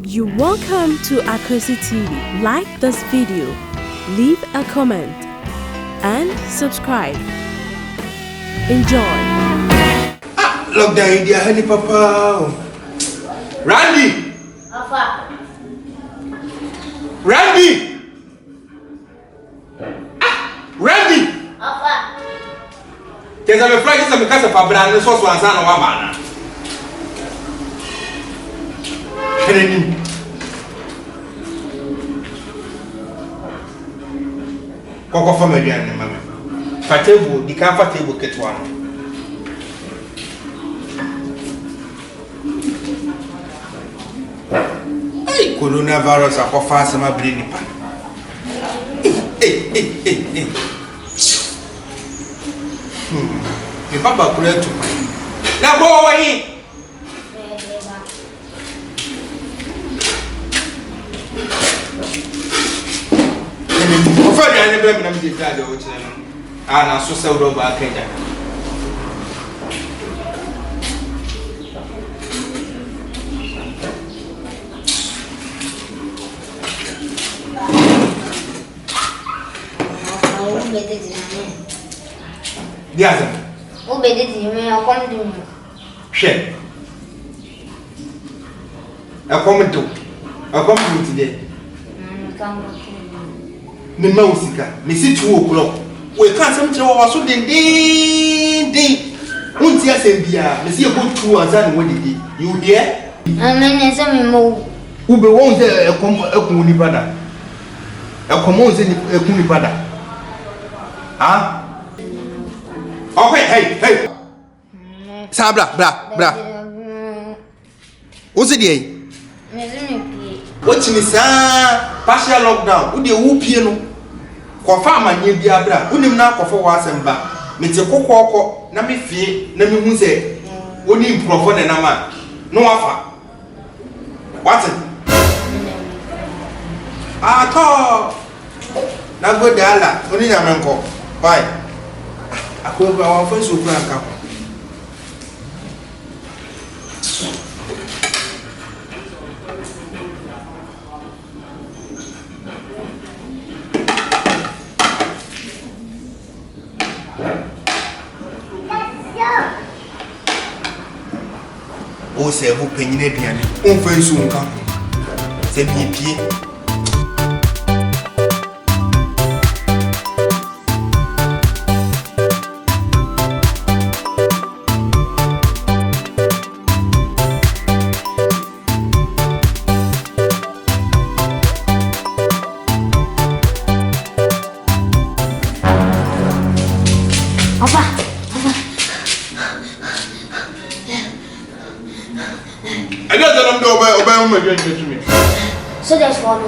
You're welcome to Akwasi TV. Like this video, leave a comment, and subscribe. Enjoy. Lockdown India, honey, Papa. Randy! Alpha. Randy! Randy! Alpha. There's a flight is a casa for brand sauce one son of Wabana. Henry. Coco family and mamma. Fatable, the comfortable get one. Hey, coronavirus, I offer some of brain. Hey. The papa could to now go away. I never been able to tell you, and I so sell over Kenya. Yes, who made it in me? I'll come to you. Share. I'll come to today. Me mausika, me see 2 o'clock. We can't some tell us so then. Won't see us in beer, me see a good 2 hours and what did you hear? I mean, some more. Who be won't say a community brother? A common a community brother. Ah? Okay, hey. Sabra, bra. What's it? What's in this partial lockdown? Would you whoop you? Confirm my new Biabra, wouldn't him now for once and back. Mr. Coco, Nami Fee, Nami Muse, wouldn't him profone and a man. No offer. What's it? At all. Now go Dala, only a man call. Bye. I could go our first super. O se vous peignez bien. On fait son camp. C'est bien pied. I don't know to me. So there's one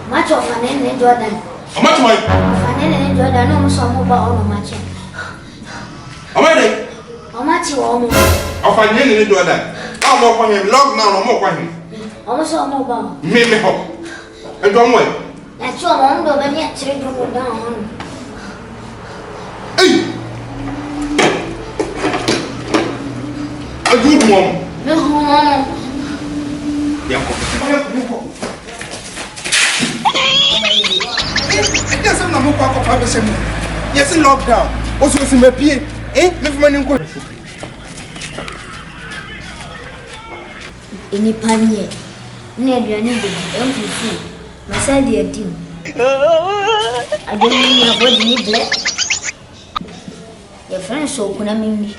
much of an end in Jordan. How much money? An end in Jordan, almost all about much. How many? How much you almost? I'll find him in Jordan. I'm more for him, long now, no more for him. Almost all mobile. Maybe hope. And don't wait. That's your mom, but yet 3 people down. Hey! A good mom. No, Yes, I'm not going to have a semi. Yes, in lockdown. Also, it's in my pay. Live money in good. Any panier. Never your neighbor, don't you see? My side, dear team. I don't mean your body need left. Your friend so could I mean me.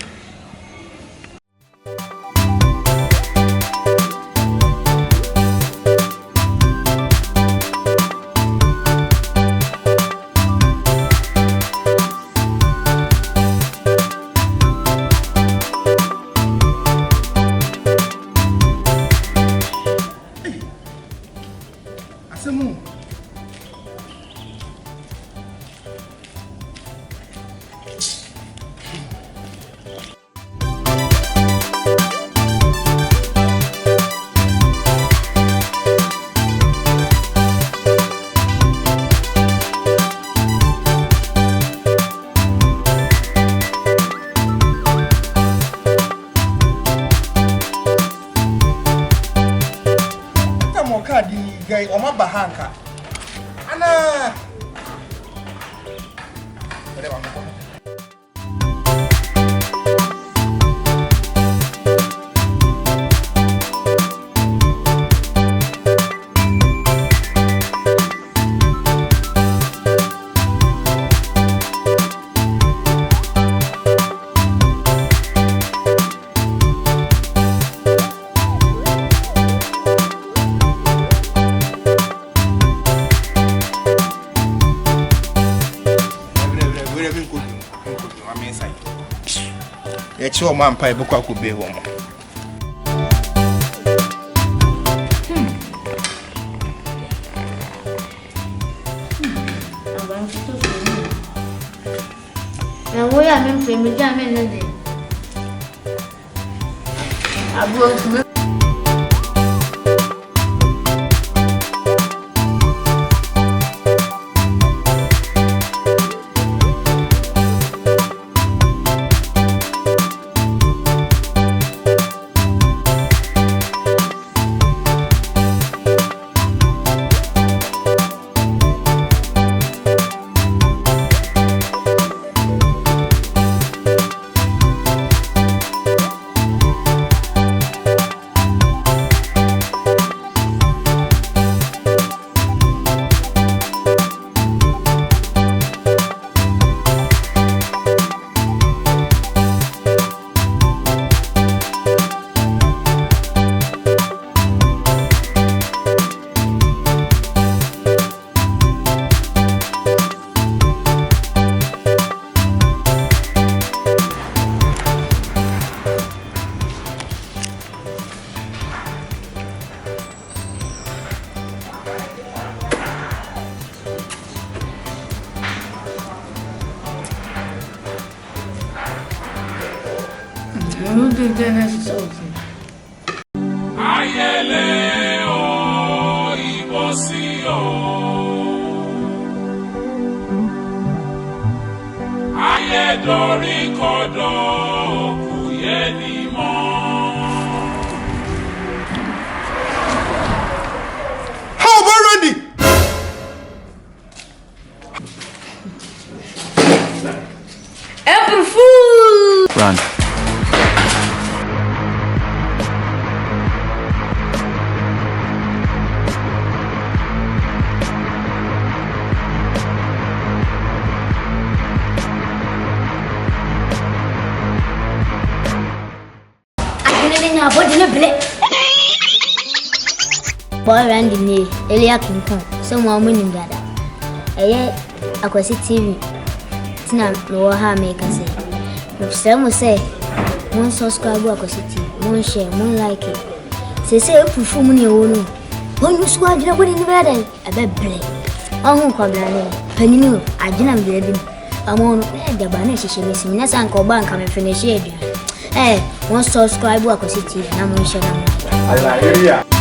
card guy o ma bahanka ana It's your man pie book could be home. Now, we are in family, I'm in the day. I broke. Who did that? Ayele o ibosi o Ayedori kodo kuyeni mo How about ready? April Fool! Run. Boy ran the knee, Elia King Kong, someone winning that. Akwasi TV. Tina no ha make us say. No some say, one subscribe to Akwasi TV, one share, one like it. Say April money o no. When you squad you in the bed, I bet play. Oh, come down. Penny, I didn't believe him. I'm on the banana she missing. That's Uncle Bank come and finish it. One subscribe to Akwasi TV, and I'm on share.